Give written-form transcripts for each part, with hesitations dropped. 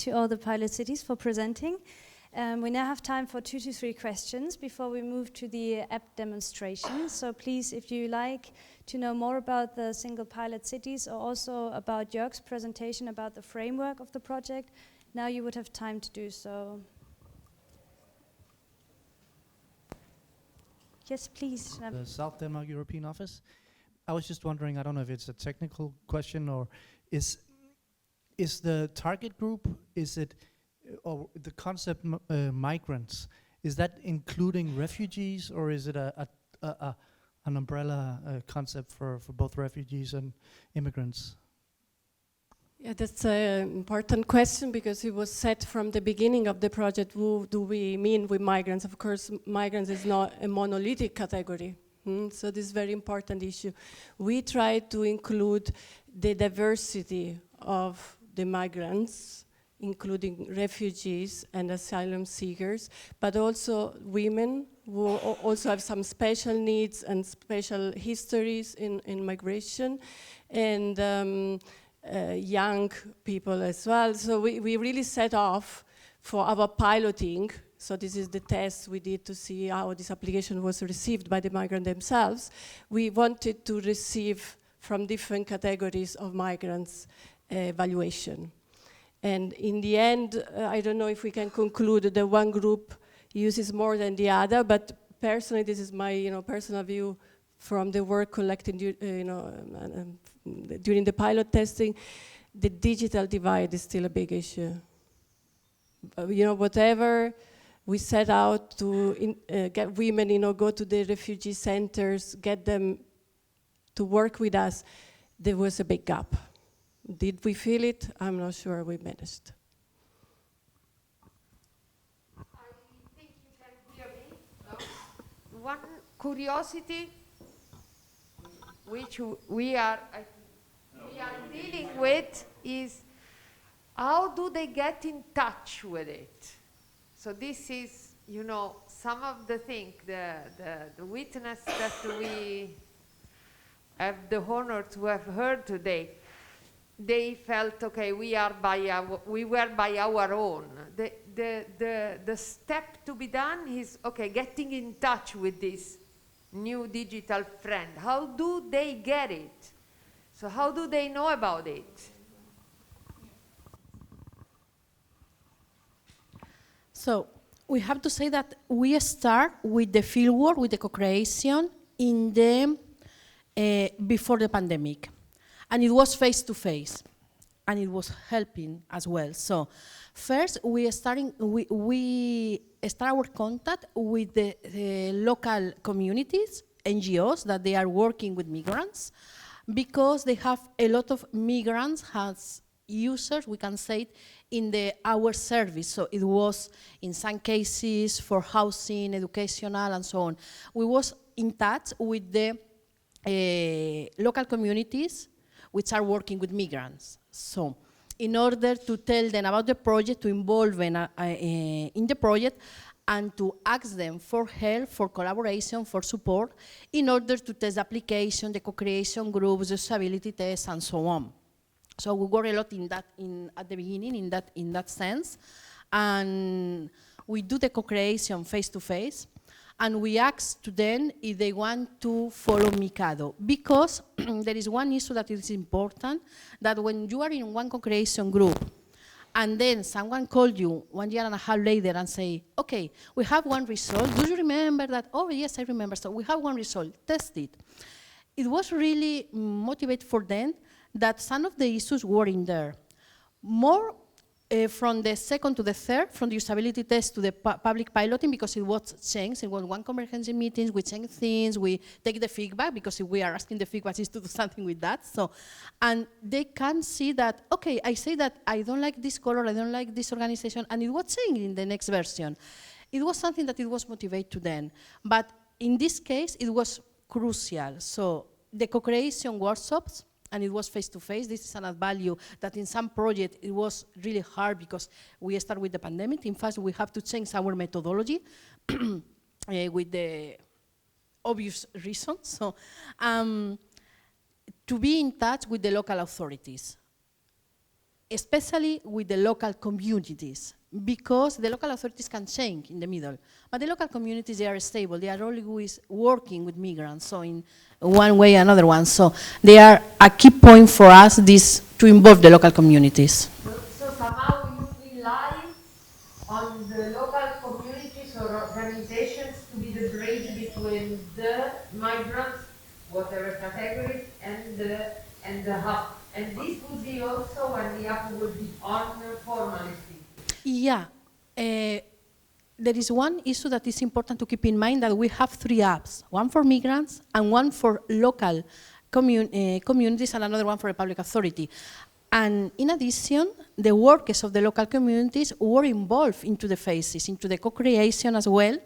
to all the pilot cities for presenting. We now have time for 2 to 3 questions before we move to the app demonstration. So please, if you like to know more about the single pilot cities or also about Jörg's presentation about the framework of the project, now you would have time to do so. Yes, please. The South Denmark European Office. I was just wondering, I don't know if it's a technical question or is the target group, is it, or the concept migrants, is that including refugees or is it an umbrella concept for both refugees and immigrants? Yeah, that's an important question because it was said from the beginning of the project, who do we mean with migrants? Of course, migrants is not a monolithic category. So this is a very important issue. We try to include the diversity of the migrants, including refugees and asylum seekers, but also women who also have some special needs and special histories in migration, and young people as well. So we really set off for our piloting. So this is the test we did to see how this application was received by the migrants themselves. We wanted to receive from different categories of migrants evaluation. And in the end, I don't know if we can conclude that one group uses more than the other, but personally, this is my personal view from the work collected during the pilot testing. The digital divide is still a big issue. Whatever we set out to get women, go to the refugee centers, get them to work with us, there was a big gap. Did we feel it? I'm not sure we managed. I think you can hear me. No? One curiosity which we are dealing with is how do they get in touch with it? So this is, some of the things, the witness that we have the honor to have heard today, they felt, okay, we were by our own. The step to be done is, okay, getting in touch with this new digital friend. How do they get it? So how do they know about it? So we have to say that we start with the fieldwork, with the co-creation in the before the pandemic. And it was face-to-face, and it was helping as well. So first, we start our contact with the local communities, NGOs, that they are working with migrants, because they have a lot of migrants as users, we can say, in our service. So it was, in some cases, for housing, educational, and so on. We was in touch with the local communities which are working with migrants. So in order to tell them about the project, to involve them in the project, and to ask them for help, for collaboration, for support, in order to test the application, the co-creation groups, the usability tests, and so on. So we work a lot in that, at the beginning, in that sense, and we do the co-creation face-to-face, and we ask to them if they want to follow MICADO, because there is one issue that is important, that when you are in one co-creation group, and then someone called you 1.5 years later and say, okay, we have one result, do you remember that? Oh yes, I remember, so we have one result, test it. It was really motivating for them that some of the issues were in there. More from the second to the third, from the usability test to the public piloting, because it was changed. It was one convergence meeting, we change things, we take the feedback, because if we are asking the feedback, is to do something with that. So, and they can see that, okay, I say that I don't like this color, I don't like this organization, and it was changed in the next version. It was something that it was motivated to them. But in this case, it was crucial. So the co-creation workshops, and it was face-to-face. This is an add value that in some project it was really hard because we start with the pandemic. In fact, we have to change our methodology with the obvious reasons. So to be in touch with the local authorities. especially with the local communities, because the local authorities can change in the middle. But the local communities, they are stable. They are always working with migrants, so in one way or another one. So they are a key point for us, this to involve the local communities. So somehow you rely on the local communities or organizations to be the bridge between the migrants, whatever categories, and the hub. And this would be also when the hub would be on formally speaking. Yeah. There is one issue that is important to keep in mind, that we have 3 apps, one for migrants and one for local communities and another one for a public authority. And in addition, the workers of the local communities were involved into the phases, into the co-creation as well,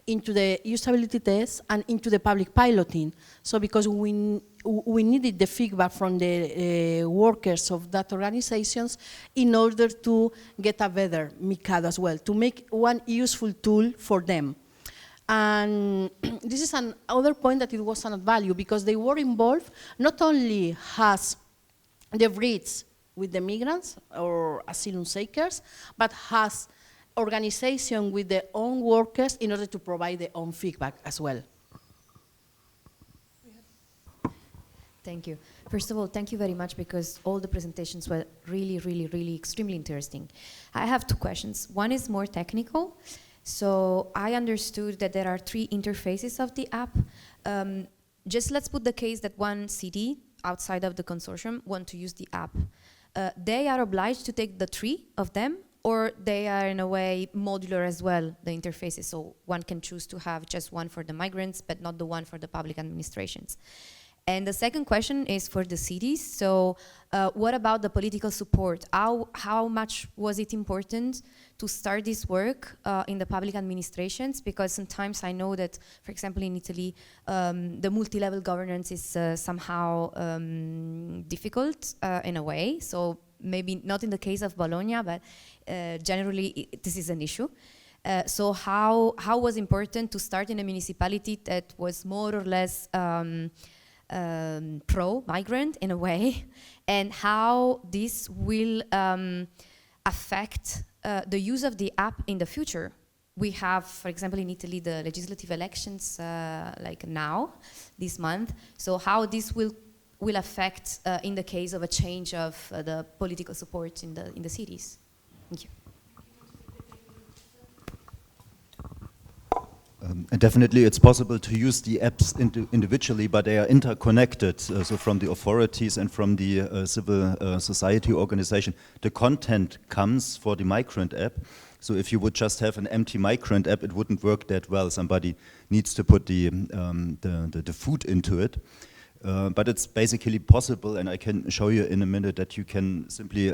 into the usability tests and into the public piloting. So because we needed the feedback from the workers of that organizations in order to get a better MICADO as well, to make one useful tool for them. And this is another point that it was an added value, because they were involved not only as the bridge with the migrants or asylum seekers, but has organization with their own workers in order to provide their own feedback as well. Thank you. First of all, thank you very much, because all the presentations were really extremely interesting. I have 2 questions. One is more technical. So I understood that there are 3 interfaces of the app. Just let's put the case that one city outside of the consortium want to use the app. They are obliged to take the 3 of them, or they are in a way modular as well, the interfaces, so one can choose to have just one for the migrants but not the one for the public administrations. And the second question is for the cities. So what about the political support? How much was it important to start this work in the public administrations? Because sometimes I know that, for example, in Italy, the multi-level governance is somehow difficult in a way. So maybe not in the case of Bologna, but generally this is an issue. So how was important to start in a municipality that was more or less pro-migrant in a way, and how this will affect the use of the app in the future? We have, for example, in Italy, the legislative elections like now, this month. So how this will affect in the case of a change of the political support in the cities? Thank you. Definitely, it's possible to use the apps individually, but they are interconnected. So from the authorities and from the civil society organization, the content comes for the migrant app. So if you would just have an empty migrant app, it wouldn't work that well. Somebody needs to put the food into it. But it's basically possible, and I can show you in a minute that you can simply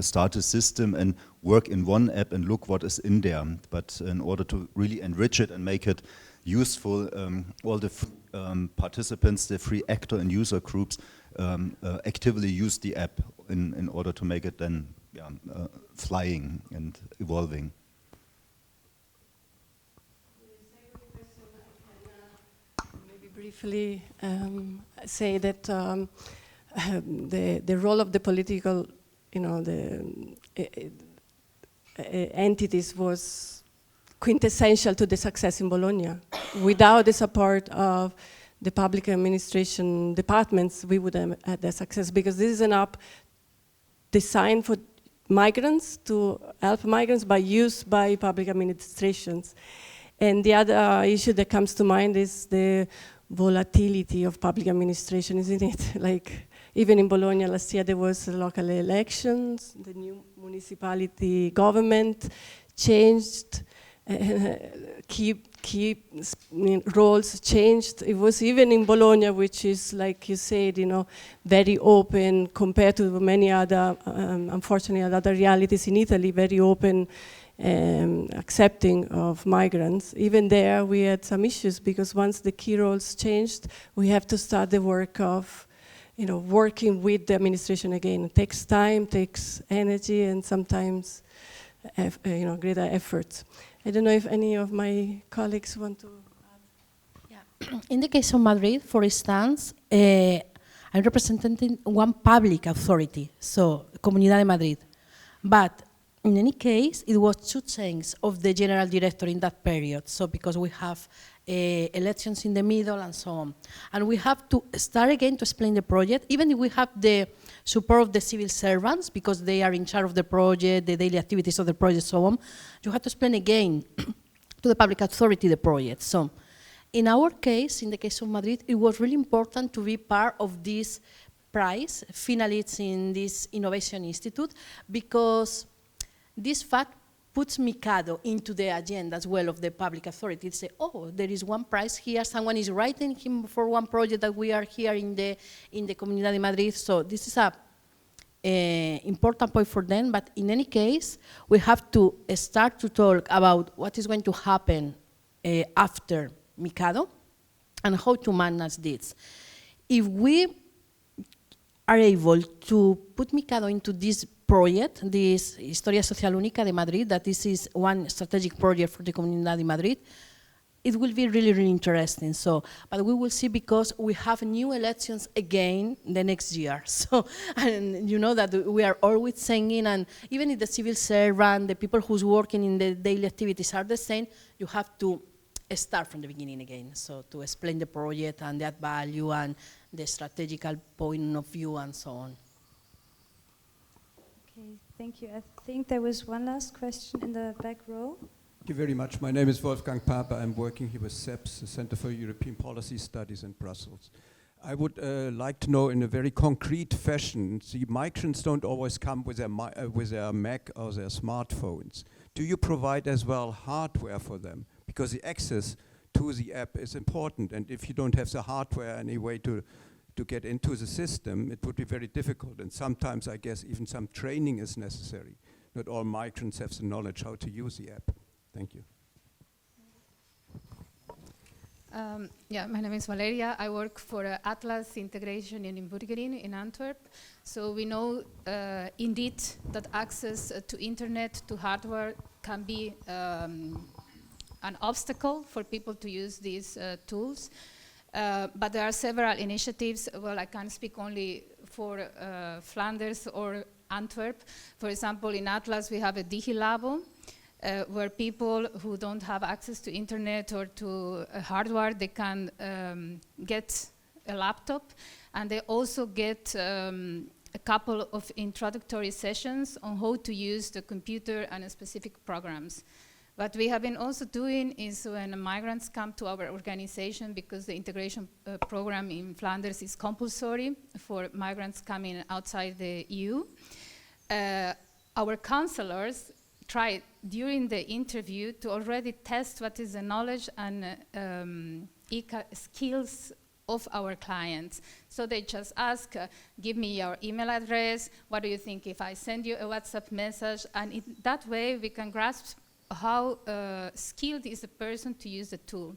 start a system and work in one app and look what is in there. But in order to really enrich it and make it useful, all the participants, the free actor and user groups actively use the app in order to make it then flying and evolving. Briefly say that the role of the political, entities was quintessential to the success in Bologna. Without the support of the public administration departments, we would have had the success, because this is an app designed for migrants, to help migrants, but used by public administrations. And the other issue that comes to mind is the volatility of public administration, isn't it? Like, even in Bologna last year there was local elections, the new municipality government changed, key roles changed. It was even in Bologna, which is, like you said, very open compared to many other, unfortunately, other realities in Italy, very open, accepting of migrants. Even there we had some issues, because once the key roles changed, we have to start the work of working with the administration again. It takes time, takes energy, and sometimes greater effort. I don't know if any of my colleagues want to add. Yeah. In the case of Madrid, for instance, I I'm representing one public authority, so Comunidad de Madrid. But in any case, it was 2 things of the general director in that period. So because we have elections in the middle and so on. And we have to start again to explain the project, even if we have the support of the civil servants, because they are in charge of the project, the daily activities of the project, so on. You have to explain again to the public authority the project. So in our case, in the case of Madrid, it was really important to be part of this prize, finalists in this Innovation Institute, because this fact puts MICADO into the agenda as well of the public authority. Say, oh, there is one prize here, someone is writing him for one project that we are here in the Comunidad de Madrid. So this is a important point for them, but in any case, we have to start to talk about what is going to happen after MICADO and how to manage this. If we are able to put MICADO into this project, this Historia Social Única de Madrid, that this is one strategic project for the Comunidad de Madrid, it will be really, really interesting. So, but we will see, because we have new elections again the next year. So, and you know that we are always singing, and even if the civil servant, the people who's working in the daily activities are the same, you have to start from the beginning again. So to explain the project and that value and the strategical point of view and so on. Okay, thank you. I think there was one last question in the back row. Thank you very much. My name is Wolfgang Pape. I'm working here with CEPS, the Center for European Policy Studies in Brussels. I would like to know in a very concrete fashion, the migrants don't always come with their Mac or their smartphones. Do you provide as well hardware for them? Because the access to the app is important, and if you don't have the hardware any way to get into the system, it would be very difficult, and sometimes I guess even some training is necessary. Not all migrants have the knowledge how to use the app. Thank you. Yeah, my name is Valeria. I work for Atlas Integration in Burgering in Antwerp. So we know indeed that access to internet, to hardware can be an obstacle for people to use these tools. But there are several initiatives. Well, I can't speak only for Flanders or Antwerp. For example, in Atlas we have a DigiLabo, where people who don't have access to internet or to hardware, they can get a laptop, and they also get a couple of introductory sessions on how to use the computer and specific programs. What we have been also doing is when migrants come to our organization, because the integration program in Flanders is compulsory for migrants coming outside the EU, our counselors try during the interview to already test what is the knowledge and skills of our clients. So they just ask, give me your email address, what do you think if I send you a WhatsApp message? And in that way we can grasp how skilled is the person to use the tool.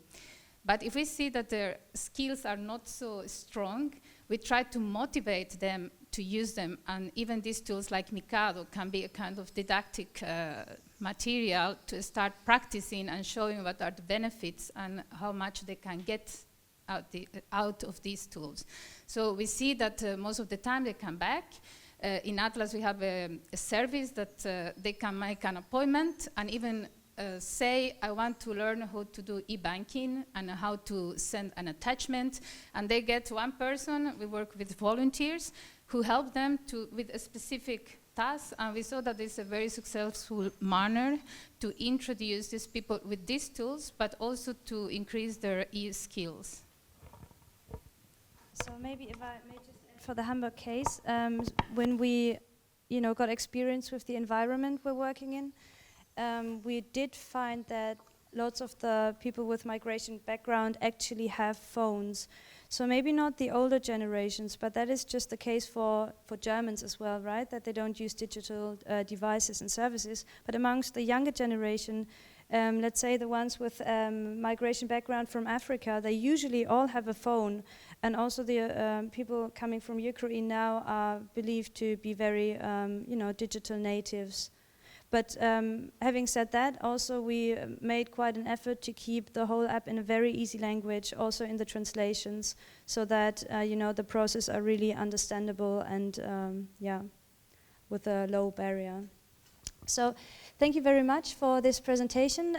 But if we see that their skills are not so strong, we try to motivate them to use them, and even these tools like MICADO can be a kind of didactic material to start practicing and showing what are the benefits and how much they can get out of these tools. So we see that most of the time they come back. In Atlas we have a service that they can make an appointment and even say, I want to learn how to do e-banking and how to send an attachment, and they get one person. We work with volunteers who help them with a specific task, and we saw that it's a very successful manner to introduce these people with these tools, but also to increase their e-skills. So maybe if I may just add for the Hamburg case, when we got experience with the environment we're working in, we did find that lots of the people with migration background actually have phones. So maybe not the older generations, but that is just the case for Germans as well, right? That they don't use digital devices and services. But amongst the younger generation, let's say the ones with migration background from Africa, they usually all have a phone. And also the people coming from Ukraine now are believed to be very, digital natives. But having said that, also we made quite an effort to keep the whole app in a very easy language, also in the translations, so that you know, the process are really understandable and yeah, with a low barrier. So thank you very much for this presentation.